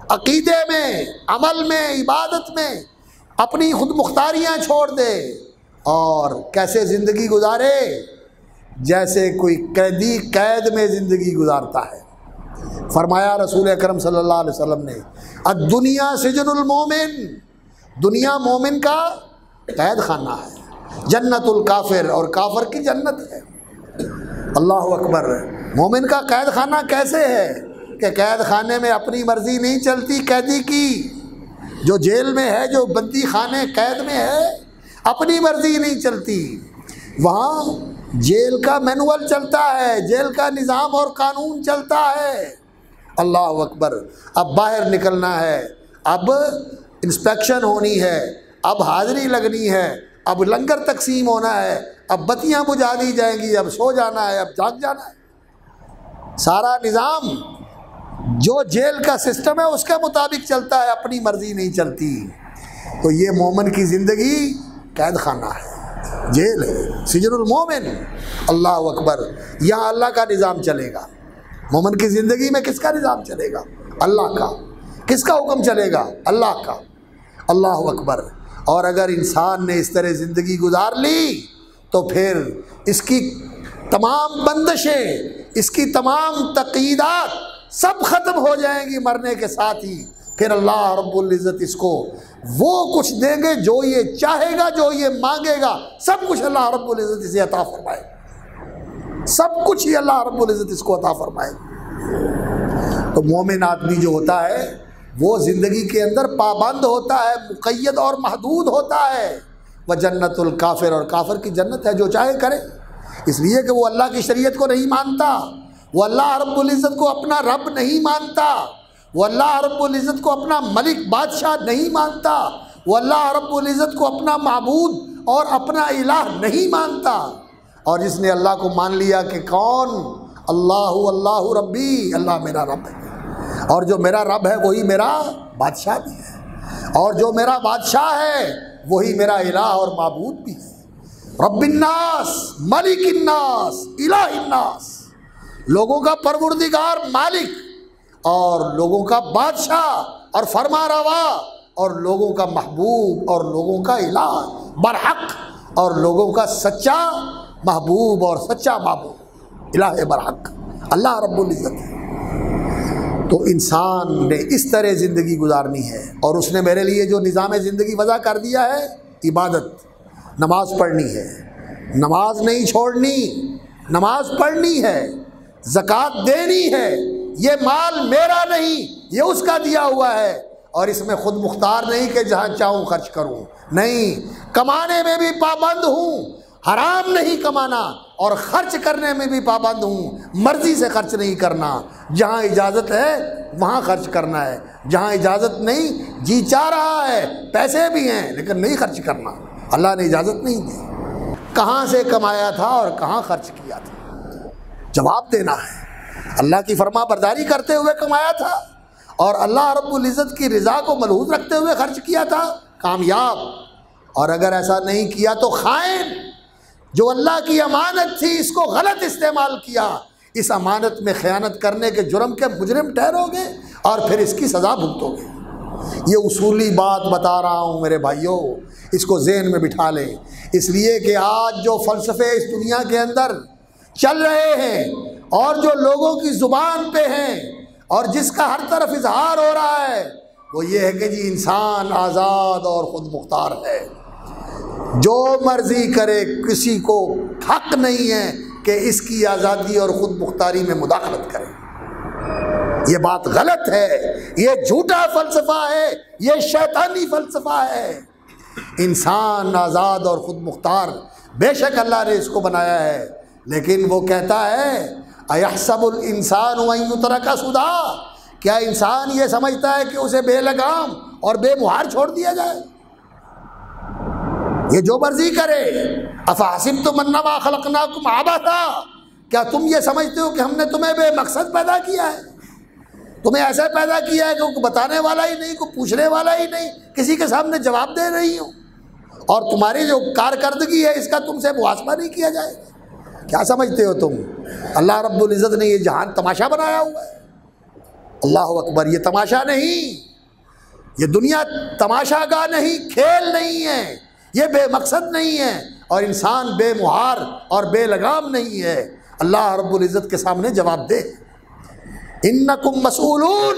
عقیدے میں، عمل میں، عبادت میں اپنی خود مختاریاں چھوڑ دے، اور کیسے زندگی گزارے؟ جیسے کوئی قیدی قید میں زندگی گزارتا ہے۔ فرمایا رسول اکرم صلی اللہ علیہ وسلم نے، الدنیا سجن المومن، دنیا مومن کا قید خانہ ہے، جنت الکافر، اور کافر کی جنت ہے۔ اللہ اکبر۔ مومن کا قید خانہ کیسے ہے کہ قید خانے میں اپنی مرضی نہیں چلتی قیدی کی، جو جیل میں ہے، جو بندی خانے قید میں ہے، اپنی مرضی نہیں چلتی، وہاں جیل کا مینول چلتا ہے، جیل کا نظام اور قانون چلتا ہے۔ اللہ اکبر۔ اب باہر نکلنا ہے، اب انسپیکشن ہونی ہے، اب حاضری لگنی ہے، اب لنگر تقسیم ہونا ہے، اب بتیاں بجھا دی جائیں گی، اب سو جانا ہے، اب جاگ جانا ہے۔ سارا نظام جو جیل کا سسٹم ہے اس کے مطابق چلتا ہے، اپنی مرضی نہیں چلتی۔ تو یہ مومن کی زندگی قید خانہ ہے، جیل ہے، سجن المومن۔ اللہ اکبر۔ یہاں اللہ کا نظام چلے گا، مومن کی زندگی میں کس کا نظام چلے گا؟ اللہ کا۔ کس کا حکم چلے گا؟ اللہ کا۔ اللہ اکبر۔ اور اگر انسان نے اس طرح زندگی گزار لی تو پھر اس کی تمام بندشیں، اس کی تمام تقییدات سب ختم ہو جائیں گی مرنے کے ساتھ ہی۔ پھر اللہ رب العزت اس کو وہ کچھ دیں گے جو یہ چاہے گا، جو یہ مانگے گا، سب کچھ اللہ رب العزت اسے عطا فرمائے، سب کچھ ہی اللہ رب العزت اس کو عطا فرمائے۔ تو مومن آدمی جو ہوتا ہے وہ زندگی کے اندر پابند ہوتا ہے، مقید اور محدود ہوتا ہے۔ وہ جنت الکافر، اور کافر کی جنت ہے، جو چاہے کرے، اس لیے کہ وہ اللہ کی شریعت کو نہیں مانتا، وہ اللہ رب العزت کو اپنا رب نہیں مانتا، وہ اللہ رب العزت کو اپنا ملک بادشاہ نہیں مانتا، وہ اللہ رب العزت کو اپنا معبود اور اپنا الہ نہیں مانتا۔ اور جس نے اللہ کو مان لیا کہ کون؟ اللہ ربی، اللہ میرا رب ہے، اور جو میرا رب ہے وہی میرا بادشاہ بھی ہے، اور جو میرا بادشاہ ہے وہی میرا الہ اور معبود بھی ہے۔ رب الناس، ملک الناس، الہ الناس، لوگوں کا پروردگار مالک، اور لوگوں کا بادشاہ اور فرما روا، اور لوگوں کا محبوب، اور لوگوں کا الہ برحق، اور لوگوں کا سچا محبوب اور سچا معبود، الہ برحق اللہ رب العزت ہے۔ تو انسان نے اس طرح زندگی گزارنی ہے، اور اس نے میرے لیے جو نظام زندگی وضع کر دیا ہے، عبادت، نماز پڑھنی ہے، نماز نہیں چھوڑنی، نماز پڑھنی ہے، زکوٰۃ دینی ہے، یہ مال میرا نہیں، یہ اس کا دیا ہوا ہے، اور اس میں خود مختار نہیں کہ جہاں چاہوں خرچ کروں، نہیں، کمانے میں بھی پابند ہوں، حرام نہیں کمانا، اور خرچ کرنے میں بھی پابند ہوں، مرضی سے خرچ نہیں کرنا، جہاں اجازت ہے وہاں خرچ کرنا ہے، جہاں اجازت نہیں، جی چاہ رہا ہے، پیسے بھی ہیں لیکن نہیں خرچ کرنا، اللہ نے اجازت نہیں دی۔ کہاں سے کمایا تھا اور کہاں خرچ کیا تھا، جواب دینا ہے۔ اللہ کی فرما برداری کرتے ہوئے کمایا تھا، اور اللہ رب العزت کی رضا کو ملحوظ رکھتے ہوئے خرچ کیا تھا، کامیاب۔ اور اگر ایسا نہیں کیا تو خائن، جو اللہ کی امانت تھی اس کو غلط استعمال کیا، اس امانت میں خیانت کرنے کے جرم کے مجرم ٹھہرو گے اور پھر اس کی سزا بھگتو گے۔ یہ اصولی بات بتا رہا ہوں میرے بھائیوں، اس کو ذہن میں بٹھا لیں، اس لیے کہ آج جو فلسفے اس دنیا کے اندر چل رہے ہیں اور جو لوگوں کی زبان پہ ہیں اور جس کا ہر طرف اظہار ہو رہا ہے وہ یہ ہے کہ جی انسان آزاد اور خود مختار ہے، جو مرضی کرے، کسی کو حق نہیں ہے کہ اس کی آزادی اور خود مختاری میں مداخلت کرے۔ یہ بات غلط ہے، یہ جھوٹا فلسفہ ہے، یہ شیطانی فلسفہ ہے۔ انسان آزاد اور خود مختار بے شک اللہ نے اس کو بنایا ہے، لیکن وہ کہتا ہے اَيَحْسَبُ الْإِنسَانُ أَن يُتْرَكَ سُدًى، کیا انسان یہ سمجھتا ہے کہ اسے بے لگام اور بے مہار چھوڑ دیا جائے؟ یہ جو مرضی کرے۔ أَفَحَسِبْتُمْ أَنَّمَا خَلَقْنَاكُمْ عَبَثًا، کیا تم یہ سمجھتے ہو کہ ہم نے تمہیں بے مقصد پیدا کیا ہے؟ تمہیں ایسے پیدا کیا ہے کہ کوئی بتانے والا ہی نہیں، کوئی پوچھنے والا ہی نہیں، کسی کے سامنے جواب دے رہی ہوں، اور تمہاری جو کارکردگی ہے اس کا تم سے محاسبہ نہیں کیا جائے گا؟ کیا سمجھتے ہو تم؟ اللہ رب العزت نے یہ جہان تماشا بنایا ہوا ہے۔ اللہ اکبر، یہ تماشا نہیں، یہ دنیا تماشا گاہ نہیں، کھیل نہیں ہے، یہ بے مقصد نہیں ہے، اور انسان بے مہار اور بے لگام نہیں ہے۔ اللہ رب العزت کے سامنے جواب دے۔ انکم مسئولون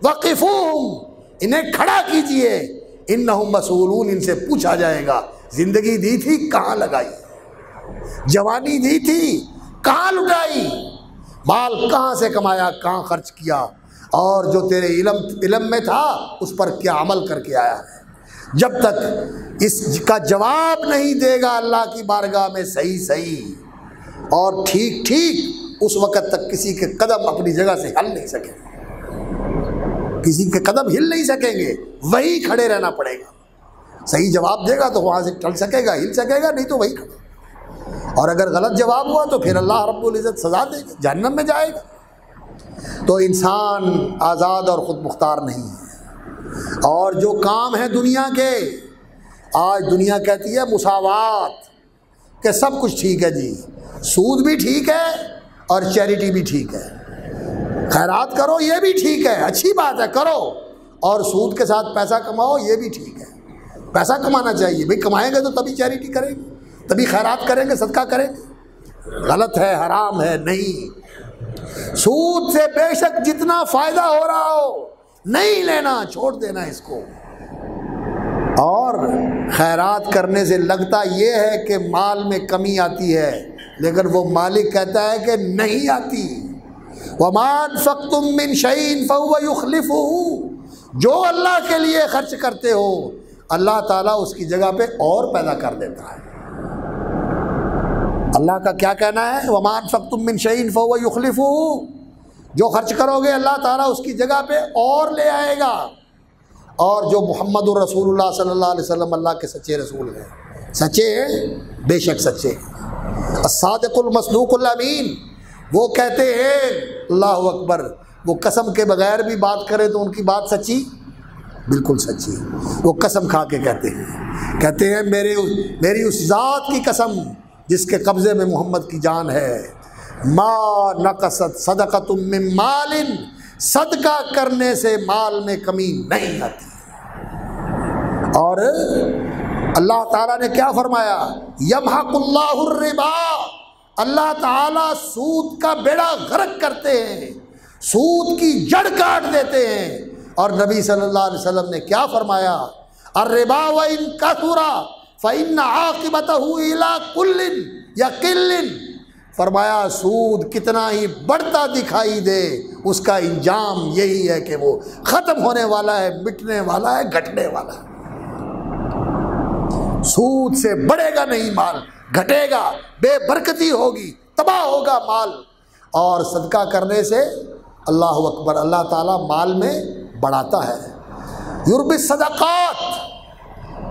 وقفوہم، انہیں کھڑا کیجئے، انہم مسئولون، ان سے پوچھا جائے گا زندگی دی تھی کہاں لگائی، جوانی دی تھی کہاں لٹائی، مال کہاں سے کمایا کہاں خرچ کیا، اور جو تیرے علم میں تھا اس پر کیا عمل کر کے آیا ہے۔ جب تک اس کا جواب نہیں دے گا اللہ کی بارگاہ میں صحیح اور ٹھیک ٹھیک، اس وقت تک کسی کے قدم اپنی جگہ سے ہل نہیں سکیں گے، کسی کے قدم ہل نہیں سکیں گے، وہی کھڑے رہنا پڑے گا۔ صحیح جواب دے گا تو وہاں سے ٹل سکے گا، ہل سکے گا، نہیں تو وہی کھڑے، اور اگر غلط جواب ہوا تو پھر اللہ رب العزت سزا دے گا، جہنم میں جائے گا۔ تو انسان آزاد اور خود مختار نہیں ہے، اور جو کام ہے دنیا کے، آج دنیا کہتی ہے مساوات، کہ سب کچھ ٹھیک ہے جی، سود بھی ٹھیک ہے اور چیریٹی بھی ٹھیک ہے، خیرات کرو یہ بھی ٹھیک ہے، اچھی بات ہے کرو، اور سود کے ساتھ پیسہ کماؤ یہ بھی ٹھیک ہے، پیسہ کمانا چاہیے بھئی، کمائیں گے تو تبھی چیریٹی کریں گے، تبھی خیرات کریں گے، صدقہ کریں گے۔ غلط ہے، حرام ہے، نہیں۔ سود سے بے شک جتنا فائدہ ہو رہا ہو نہیں لینا، چھوڑ دینا اس کو، اور خیرات کرنے سے لگتا یہ ہے کہ مال میں کمی آتی ہے، لیکن وہ مالک کہتا ہے کہ نہیں آتی۔ وَمَا أَنفَقْتُم مِّن شَيْءٍ فَهُوَ يُخْلِفُهُ، جو اللہ کے لیے خرچ کرتے ہو اللہ تعالیٰ اس کی جگہ پہ اور پیدا کر دیتا ہے۔ اللہ کا کیا کہنا ہے؟ وَمَا أَنفَقْتُم مِّن شَيْءٍ فَهُوَ يُخْلِفُهُ، جو خرچ کرو گے اللہ تعالیٰ اس کی جگہ پہ اور لے آئے گا۔ اور جو محمد الرسول اللہ صلی اللہ علیہ وسلم اللہ کے سچے رسول ہیں، سچے ہیں، بے شک سچے ہیں، الصادق المصدوق الامین، وہ کہتے ہیں اللہ اکبر، وہ قسم کے بغیر بھی بات کرے تو ان کی بات سچی، بالکل سچی، وہ قسم کھا کے کہتے ہیں میری اس ذات کی قسم جس کے قبضے میں محمد کی جان ہے، ما نقصت صدقۃ من مال، صدقہ کرنے سے مال میں کمی نہیں آتی۔ اور اللہ تعالیٰ نے کیا فرمایا؟ یمحق اللہ الربا، اللہ تعالیٰ سود کا بیڑا غرق کرتے ہیں، سود کی جڑ کاٹ دیتے ہیں۔ اور نبی صلی اللہ علیہ وسلم نے کیا فرمایا؟ الربا وإن كثر فإن عاقبته إلى كل یا قل، فرمایا سود کتنا ہی بڑھتا دکھائی دے اس کا انجام یہی ہے کہ وہ ختم ہونے والا ہے، مٹنے والا ہے، گھٹنے والا ہے۔ سود سے بڑھے گا نہیں مال، گھٹے گا، بے برکتی ہوگی، تباہ ہوگا مال۔ اور صدقہ کرنے سے اللہ اکبر، اللہ تعالیٰ مال میں بڑھاتا ہے۔ یربی الصدقات،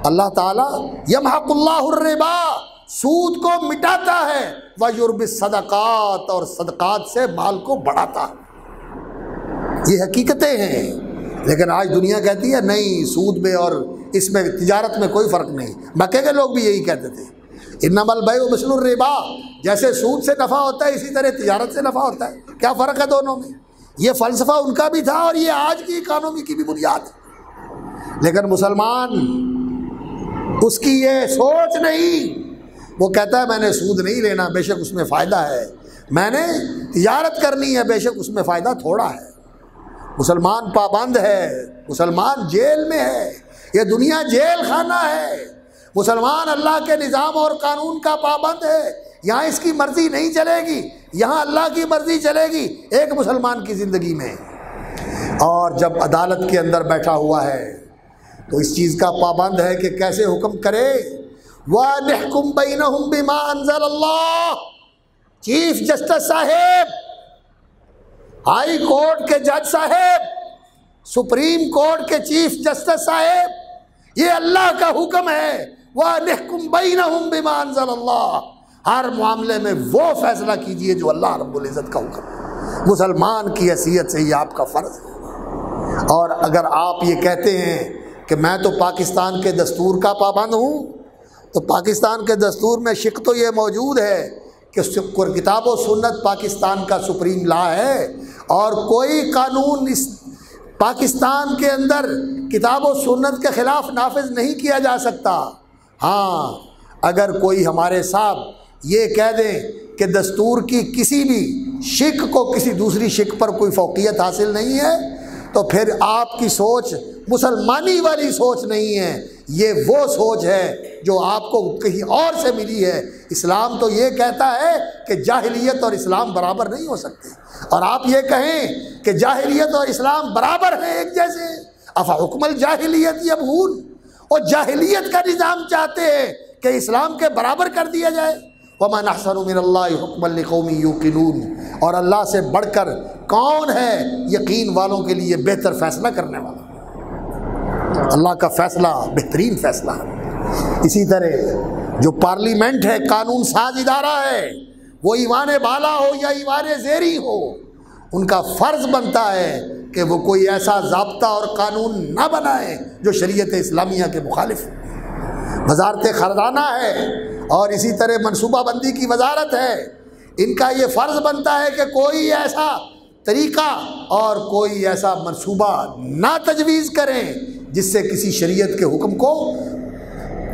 اللہ تعالیٰ یمحق اللہ الربا، سود کو مٹاتا ہے، وَيُرْبِي الصَّدَقَاتِ، اور صدقات سے مال کو بڑھاتا ہے۔ یہ حقیقتیں ہیں، لیکن آج دنیا کہتی ہے نہیں، سود میں اور اس میں تجارت میں کوئی فرق نہیں۔ مکے کے لوگ بھی یہی کہتے تھے، انما البیع مثل الربا، جیسے سود سے نفع ہوتا ہے اسی طرح تجارت سے نفع ہوتا ہے، کیا فرق ہے دونوں میں؟ یہ فلسفہ ان کا بھی تھا اور یہ آج کی اکانومی کی بھی بنیاد ہے۔ لیکن مسلمان اس کی یہ سوچ نہیں، وہ کہتا ہے میں نے سود نہیں لینا، بے شک اس میں فائدہ ہے، میں نے تجارت کرنی ہے، بے شک اس میں فائدہ تھوڑا ہے۔ مسلمان پابند ہے، مسلمان جیل میں ہے، یہ دنیا جیل خانہ ہے۔ مسلمان اللہ کے نظام اور قانون کا پابند ہے، یہاں اس کی مرضی نہیں چلے گی، یہاں اللہ کی مرضی چلے گی ایک مسلمان کی زندگی میں۔ اور جب عدالت کے اندر بیٹھا ہوا ہے تو اس چیز کا پابند ہے کہ کیسے حکم کرے۔ وَنَحْكُمْ بَيْنَهُمْ بِمَا أَنزَلَ اللَّهُ، چیف جسٹس صاحب، ہائی کورٹ کے جج صاحب، سپریم کورٹ کے چیف جسٹس صاحب، یہ اللہ کا حکم ہے۔ وَنَحْكُمْ بَيْنَهُمْ بِمَا أَنزَلَ اللَّهُ، ہر معاملے میں وہ فیصلہ کیجئے جو اللہ رب العزت کا حکم ہے۔ مسلمان کی حیثیت سے یہ آپ کا فرض ہے۔ اور اگر آپ یہ کہتے ہیں کہ میں تو پاکستان کے دستور کا پابند ہوں، تو پاکستان کے دستور میں شک تو یہ موجود ہے کہ کتاب و سنت پاکستان کا سپریم لا ہے، اور کوئی قانون اس پاکستان کے اندر کتاب و سنت کے خلاف نافذ نہیں کیا جا سکتا۔ ہاں، اگر کوئی ہمارے صاحب یہ کہہ دیں کہ دستور کی کسی بھی شک کو کسی دوسری شک پر کوئی فوقیت حاصل نہیں ہے، تو پھر آپ کی سوچ مسلمانی والی سوچ نہیں ہے، یہ وہ سوچ ہے جو آپ کو کہیں اور سے ملی ہے۔ اسلام تو یہ کہتا ہے کہ جاہلیت اور اسلام برابر نہیں ہو سکتے، اور آپ یہ کہیں کہ جاہلیت اور اسلام برابر ہیں ایک جیسے، افحکم الجاہلیت یبغون، اور جاہلیت کا نظام چاہتے ہیں کہ اسلام کے برابر کر دیا جائے۔ وَمَنْ أَحْسَنُ مِنَ اللَّهِ حُكْمًا لِقَوْمٍ يُوقِنُونَ، اور اللہ سے بڑھ کر کون ہے یقین والوں کے لیے بہتر فیصلہ کرنے والا؟ اللہ کا فیصلہ بہترین فیصلہ ہے۔ اسی طرح جو پارلیمنٹ ہے، قانون ساز ادارہ ہے، وہ ایوان بالا ہو یا ایوان زیری ہو، ان کا فرض بنتا ہے کہ وہ کوئی ایسا ضابطہ اور قانون نہ بنائے جو شریعت اسلامیہ کے مخالف ہے۔ وزارت خزانہ ہے اور اسی طرح منصوبہ بندی کی وزارت ہے، ان کا یہ فرض بنتا ہے کہ کوئی ایسا طریقہ اور کوئی ایسا منصوبہ نہ تجویز کریں جس سے کسی شریعت کے حکم کو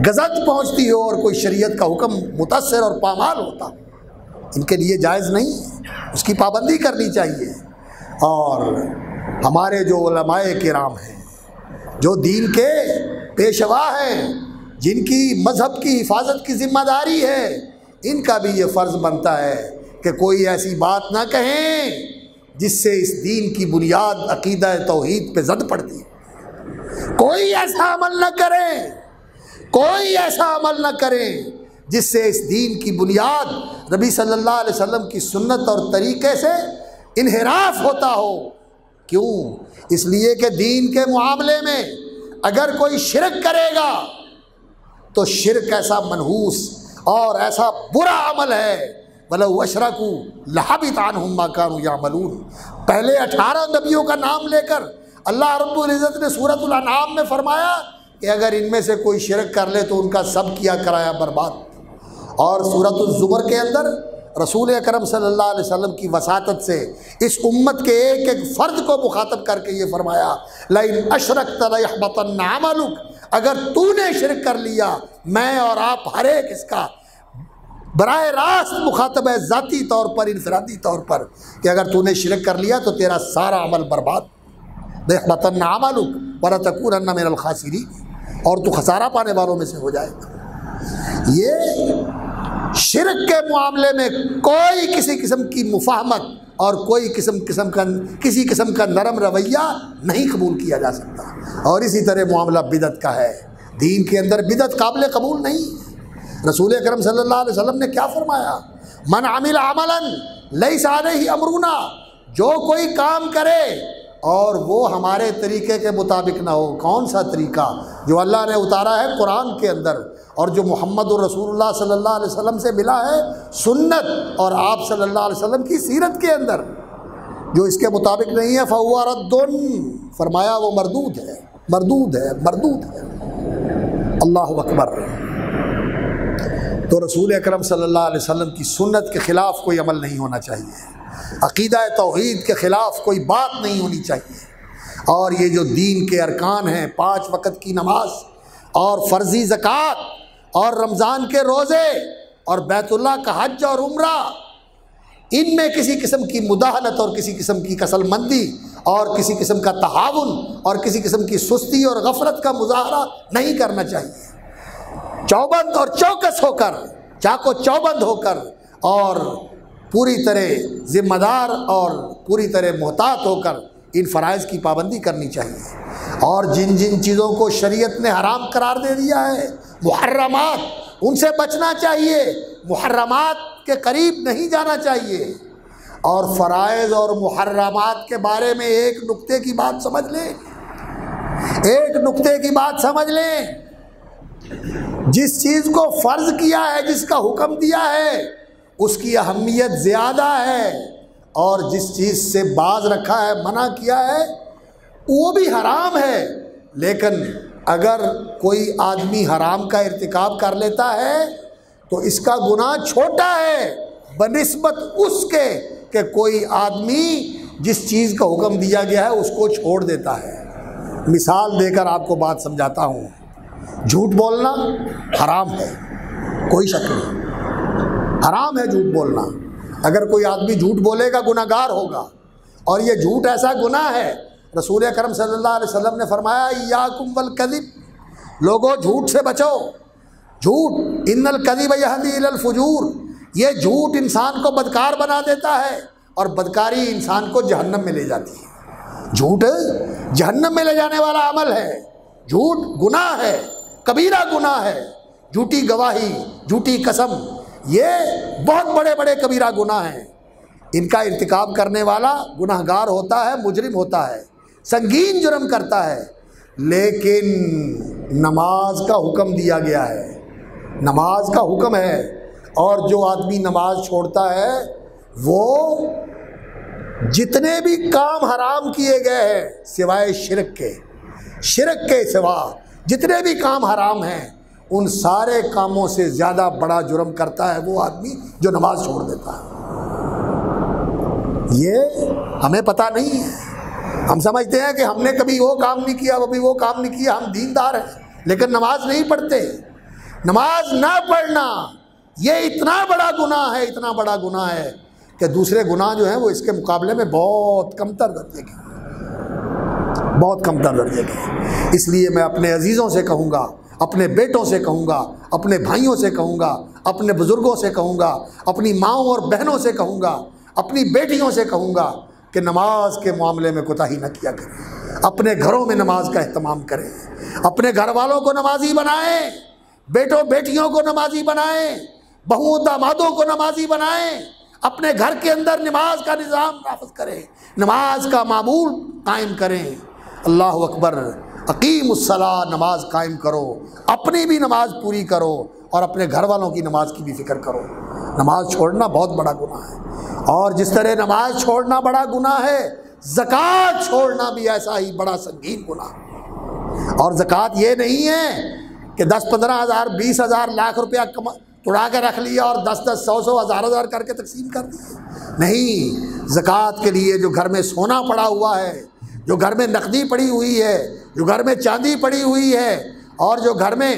غزت پہنچتی ہو اور کوئی شریعت کا حکم متاثر اور پامال ہوتا، ان کے لیے جائز نہیں ہے، اس کی پابندی کرنی چاہیے۔ اور ہمارے جو علماء کرام ہیں، جو دین کے پیشوا ہیں، جن کی مذہب کی حفاظت کی ذمہ داری ہے، ان کا بھی یہ فرض بنتا ہے کہ کوئی ایسی بات نہ کہیں جس سے اس دین کی بنیاد عقیدہ توحید پہ زد پڑتی ہے۔ کوئی ایسا عمل نہ کریں، کوئی ایسا عمل نہ کریں جس سے اس دین کی بنیاد نبی صلی اللہ علیہ وسلم کی سنت اور طریقے سے انحراف ہوتا ہو۔ کیوں؟ اس لیے کہ دین کے معاملے میں اگر کوئی شرک کرے گا تو شرک ایسا منحوس اور ایسا برا عمل ہے، وَلَوْ أَشْرَكُوا لَحَبِطَ عَنْهُمْ مَا كَانُوا يَعْمَلُونَ۔ پہلے 18 نبیوں کا نام لے کر اللہ رب العزت نے سورۃ الانعام میں فرمایا کہ اگر ان میں سے کوئی شرک کر لے تو ان کا سب کیا کرایا برباد۔ اور سورۃ الزمر کے اندر رسول اکرم صلی اللہ علیہ وسلم کی وساطت سے اس امت کے ایک ایک فرد کو مخاطب کر کے یہ فرمایا لَئِنْ أَشْرَكْتَ لَيَحْبَطَنَّ عَمَلُكَ، اگر تو نے شرک کر لیا، میں اور آپ ہر ایک اس کا براہ راست مخاطب ہے ذاتی طور پر، انفرادی طور پر، کہ اگر تو نے شرک کر لیا تو تیرا سارا عمل برباد، لَيَحْبَطَنَّ عَمَلُكَ وَلَتَكُونَنَّ مِنَ الْخَاسِرِينَ، اور تو خسارہ پانے والوں میں سے ہو جائے گا۔ یہ شرک کے معاملے میں کوئی کسی قسم کی مفاہمت اور کوئی کسی قسم کا نرم رویہ نہیں قبول کیا جا سکتا۔ اور اسی طرح معاملہ بدعت کا ہے، دین کے اندر بدعت قابل قبول نہیں۔ رسول اکرم صلی اللہ علیہ وسلم نے کیا فرمایا؟ من عمل عملا لیس علیہ امرنا، جو کوئی کام کرے اور وہ ہمارے طریقے کے مطابق نہ ہو۔ کون سا طریقہ؟ جو اللہ نے اتارا ہے قرآن کے اندر اور جو محمد الرسول اللہ صلی اللہ علیہ وسلم سے ملا ہے سنت اور آپ صلی اللہ علیہ وسلم کی سیرت کے اندر، جو اس کے مطابق نہیں ہے فَهُوَ رَدٌّ، فرمایا وہ مردود ہے، مردود ہے، مردود ہے۔ اللہ اکبر۔ تو رسول اکرم صلی اللہ علیہ وسلم کی سنت کے خلاف کوئی عمل نہیں ہونا چاہیے، عقیدہ توحید کے خلاف کوئی بات نہیں ہونی چاہیے، اور یہ جو دین کے ارکان ہیں 5 وقت کی نماز اور فرضی زکوٰۃ اور رمضان کے روزے اور بیت اللہ کا حج اور عمرہ، ان میں کسی قسم کی مداہنت اور کسی قسم کی کسل مندی اور کسی قسم کا تہاون اور کسی قسم کی سستی اور غفلت کا مظاہرہ نہیں کرنا چاہیے۔ چوبند اور چوکس ہو کر، چاقو چوبند ہو کر، اور پوری طرح ذمہ دار اور پوری طرح محتاط ہو کر ان فرائض کی پابندی کرنی چاہیے، اور جن جن چیزوں کو شریعت نے حرام قرار دے دیا ہے، محرمات، ان سے بچنا چاہیے، محرمات کے قریب نہیں جانا چاہیے۔ اور فرائض اور محرمات کے بارے میں ایک نقطے کی بات سمجھ لیں، ایک نقطے کی بات سمجھ لیں، جس چیز کو فرض کیا ہے، جس کا حکم دیا ہے، اس کی اہمیت زیادہ ہے، اور جس چیز سے باز رکھا ہے، منع کیا ہے، وہ بھی حرام ہے۔ لیکن اگر کوئی آدمی حرام کا ارتکاب کر لیتا ہے تو اس کا گناہ چھوٹا ہے بنسبت اس کے کہ کوئی آدمی جس چیز کا حکم دیا گیا ہے اس کو چھوڑ دیتا ہے۔ مثال دے کر آپ کو بات سمجھاتا ہوں، جھوٹ بولنا حرام ہے، کوئی شک نہیں، حرام ہے جھوٹ بولنا۔ اگر کوئی آدمی جھوٹ بولے گا گناہ گار ہوگا، اور یہ جھوٹ ایسا گناہ ہے، رسول اکرم صلی اللہ علیہ وسلم نے فرمایا ایاکم والکذب، لوگوں جھوٹ سے بچو، جھوٹ، ان الکذب یہدی الی الفجور، یہ جھوٹ انسان کو بدکار بنا دیتا ہے، اور بدکاری انسان کو جہنم میں لے جاتی ہے۔ جھوٹ جہنم میں لے جانے والا عمل ہے، جھوٹ گناہ ہے، کبیرہ گناہ ہے، جھوٹی گواہی، جھوٹی قسم، یہ بہت بڑے بڑے کبیرہ گناہ ہیں۔ ان کا ارتکاب کرنے والا گناہ گار ہوتا ہے، مجرم ہوتا ہے، سنگین جرم کرتا ہے۔ لیکن نماز کا حکم دیا گیا ہے، نماز کا حکم ہے، اور جو آدمی نماز چھوڑتا ہے وہ جتنے بھی کام حرام کیے گئے ہیں سوائے شرک کے سوا جتنے بھی کام حرام ہیں، ان سارے کاموں سے زیادہ بڑا جرم کرتا ہے وہ آدمی جو نماز چھوڑ دیتا ہے۔ یہ ہمیں پتہ نہیں ہے، ہم سمجھتے ہیں کہ ہم نے کبھی وہ کام نہیں کیا، کبھی وہ کام نہیں کیا، ہم دیندار ہیں، لیکن نماز نہیں پڑھتے۔ نماز نہ پڑھنا یہ اتنا بڑا گناہ ہے، اتنا بڑا گناہ ہے کہ دوسرے گناہ جو ہیں وہ اس کے مقابلے میں بہت کم تر درجے کے، بہت کم تر درجے کے۔ اس لیے میں اپنے عزیزوں سے کہوں گا، اپنے بیٹوں سے کہوں گا، اپنے بھائیوں سے کہوں گا، اپنے بزرگوں سے کہوں گا، اپنی ماؤں اور بہنوں سے کہوں گا، اپنی بیٹیوں سے کہوں گا کہ نماز کے معاملے میں کوتاہی نہ کیا کریں، اپنے گھروں میں نماز کا اہتمام کریں، اپنے گھر والوں کو نمازی بنائیں، بیٹوں بیٹیوں کو نمازی بنائیں، بہوؤں دامادوں کو نمازی بنائیں، اپنے گھر کے اندر نماز کا نظام نافذ کریں، نماز کا معمول قائم کریں۔ اللہ اکبر، اقیم الصلاۃ، نماز قائم کرو، اپنی بھی نماز پوری کرو اور اپنے گھر والوں کی نماز کی بھی فکر کرو۔ نماز چھوڑنا بہت بڑا گناہ ہے، اور جس طرح نماز چھوڑنا بڑا گناہ ہے، زکوٰۃ چھوڑنا بھی ایسا ہی بڑا سنگین گناہ۔ اور زکوٰۃ یہ نہیں ہے کہ 10-15 ہزار 20 ہزار لاکھ روپیہ توڑا کے رکھ لیا اور 10-10 100 ہزار کر کے تقسیم کر دیا، نہیں۔ زکوٰۃ کے لیے جو گھر میں سونا پڑا ہوا ہے، جو گھر میں نقدی پڑی ہوئی ہے، جو گھر میں چاندی پڑی ہوئی ہے، اور جو گھر میں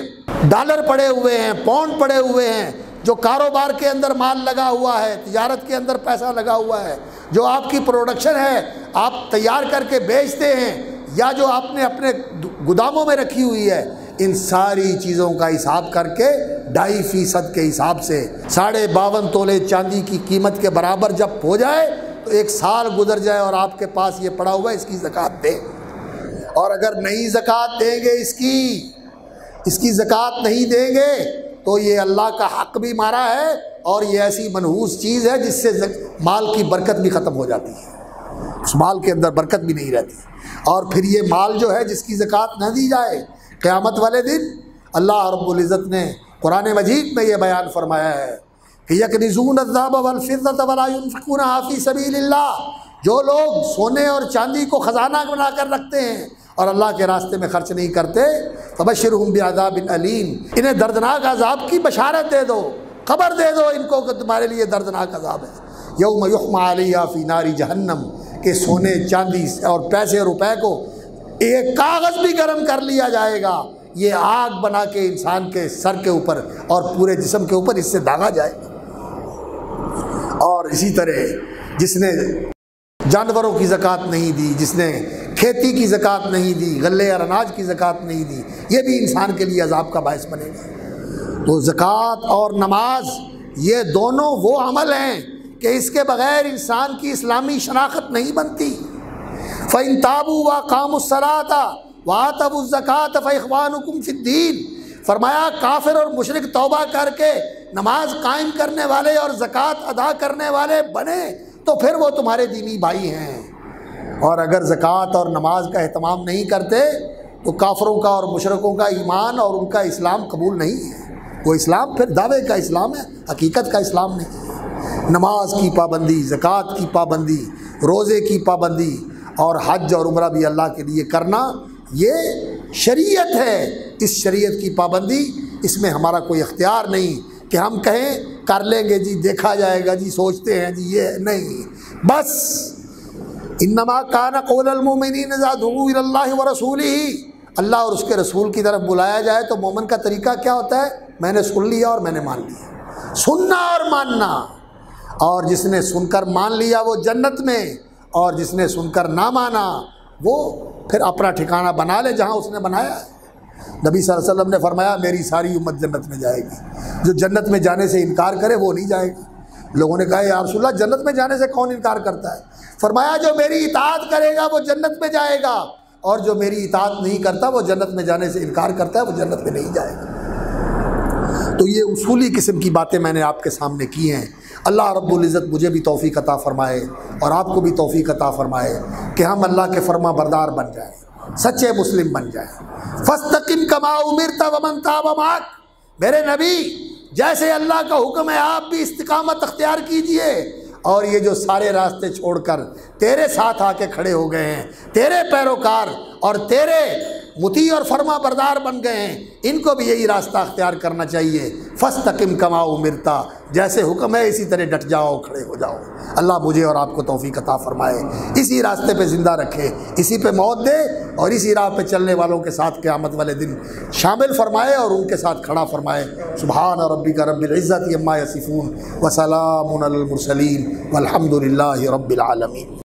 ڈالر پڑے ہوئے ہیں، پاؤنڈ پڑے ہوئے ہیں، جو کاروبار کے اندر مال لگا ہوا ہے، تجارت کے اندر پیسہ لگا ہوا ہے، جو آپ کی پروڈکشن ہے، آپ تیار کر کے بیچتے ہیں، یا جو آپ نے اپنے گوداموں میں رکھی ہوئی ہے، ان ساری چیزوں کا حساب کر کے 2.5% کے حساب سے 52.5 تولے چاندی کی قیمت کے برابر جب ہو جائے تو 1 سال گزر جائے اور آپ کے پاس یہ پڑا ہوا ہے، اس کی زکوٰۃ دیں۔ اور اگر نہیں زکوٰۃ دیں گے، اس کی زکوٰۃ نہیں دیں گے تو یہ اللہ کا حق بھی مارا ہے، اور یہ ایسی منحوس چیز ہے جس سے مال کی برکت بھی ختم ہو جاتی ہے، اس مال کے اندر برکت بھی نہیں رہتی۔ اور پھر یہ مال جو ہے جس کی زکوٰۃ نہ دی جائے، قیامت والے دن اللہ رب العزت نے قرآن مجید میں یہ بیان فرمایا ہے کہ یکنزون الذهب والفضة ولا ينفقونها في سبيل اللہ، جو لوگ سونے اور چاندی کو خزانہ بنا کر رکھتے ہیں اور اللہ کے راستے میں خرچ نہیں کرتے، فبشرہم بعذاب علیم، انہیں دردناک عذاب کی بشارت دے دو، خبر دے دو ان کو کہ تمہارے لیے دردناک عذاب ہے۔ یوم یحمى علیہا فی نار جہنم، کہ سونے چاندی اور پیسے روپے کو ایک کاغذ بھی گرم کر لیا جائے گا، یہ آگ بنا کے انسان کے سر کے اوپر اور پورے جسم کے اوپر اس سے داغا جائے گا۔ اور اسی طرح جس نے جانوروں کی زکوٰۃ نہیں دی، جس نے کھیتی کی زکوٰۃ نہیں دی، غلے اور اناج کی زکوٰۃ نہیں دی، یہ بھی انسان کے لیے عذاب کا باعث بنے گا۔ تو زکوٰۃ اور نماز یہ دونوں وہ عمل ہیں کہ اس کے بغیر انسان کی اسلامی شناخت نہیں بنتی۔ فَإِن تَابُوا وَأَقَامُوا الصَّلَاةَ وَآتَوُا الزَّكَاةَ فَإِخْوَانُكُمْ فِي الدِّينِ، فرمایا کافر اور مشرک توبہ کر کے نماز قائم کرنے والے اور زکوٰۃ ادا کرنے والے بنے تو پھر وہ تمہارے دینی بھائی ہیں۔ اور اگر زکوٰۃ اور نماز کا اہتمام نہیں کرتے تو کافروں کا اور مشرکوں کا ایمان اور ان کا اسلام قبول نہیں ہے۔ وہ اسلام پھر دعوے کا اسلام ہے، حقیقت کا اسلام نہیں ہے۔ نماز کی پابندی، زکوٰۃ کی پابندی، روزے کی پابندی اور حج اور عمرہ بھی اللہ کے لیے کرنا، یہ شریعت ہے۔ اس شریعت کی پابندی، اس میں ہمارا کوئی اختیار نہیں کہ ہم کہیں کر لیں گے جی، دیکھا جائے گا جی، سوچتے ہیں جی، یہ نہیں۔ بس انما کان قول المؤمنین اذا دعوا الی اللہ ورسولہ، اللہ اور اس کے رسول کی طرف بلایا جائے تو مومن کا طریقہ کیا ہوتا ہے؟ میں نے سن لیا اور میں نے مان لیا، سننا اور ماننا۔ اور جس نے سن کر مان لیا وہ جنت میں، اور جس نے سن کر نہ مانا وہ پھر اپنا ٹھکانہ بنا لے جہاں اس نے بنایا ہے۔ نبی صلی اللہ علیہ وسلم نے فرمایا میری ساری امت جنت میں جائے گی، جو جنت میں جانے سے انکار کرے وہ نہیں جائے گا۔ لوگوں نے کہا یا رسول اللہ جنت میں جانے سے کون انکار کرتا ہے؟ فرمایا جو میری اطاعت کرے گا وہ جنت میں جائے گا، اور جو میری اطاعت نہیں کرتا وہ جنت میں جانے سے انکار کرتا ہے، وہ جنت میں نہیں جائے گا۔ تو یہ اصولی قسم کی باتیں میں نے آپ کے سامنے کی ہیں۔ اللہ رب العزت مجھے بھی توفیق عطا فرمائے اور آپ کو بھی توفیق عطا فرمائے کہ ہم اللہ کے فرما بردار بن جائیں، سچے مسلم بن جائیں۔ فاستقم کما امرت ومن تاب معک، میرے نبی جیسے اللہ کا حکم ہے آپ بھی استقامت اختیار کیجئے، اور یہ جو سارے راستے چھوڑ کر تیرے ساتھ آ کے کھڑے ہو گئے ہیں، تیرے پیروکار اور تیرے مطیع اور فرما بردار بن گئے ہیں، ان کو بھی یہی راستہ اختیار کرنا چاہیے۔ فاستقم کما امرتا، جیسے حکم ہے اسی طرح ڈٹ جاؤ، کھڑے ہو جاؤ۔ اللہ مجھے اور آپ کو توفیق عطا فرمائے، اسی راستے پہ زندہ رکھے، اسی پہ موت دے، اور اسی راہ پہ چلنے والوں کے ساتھ قیامت والے دن شامل فرمائے اور ان کے ساتھ کھڑا فرمائے۔ سبحان ربک رب العزت عما یصفون وسلام علی المرسلین والحمد للہ رب العالمین۔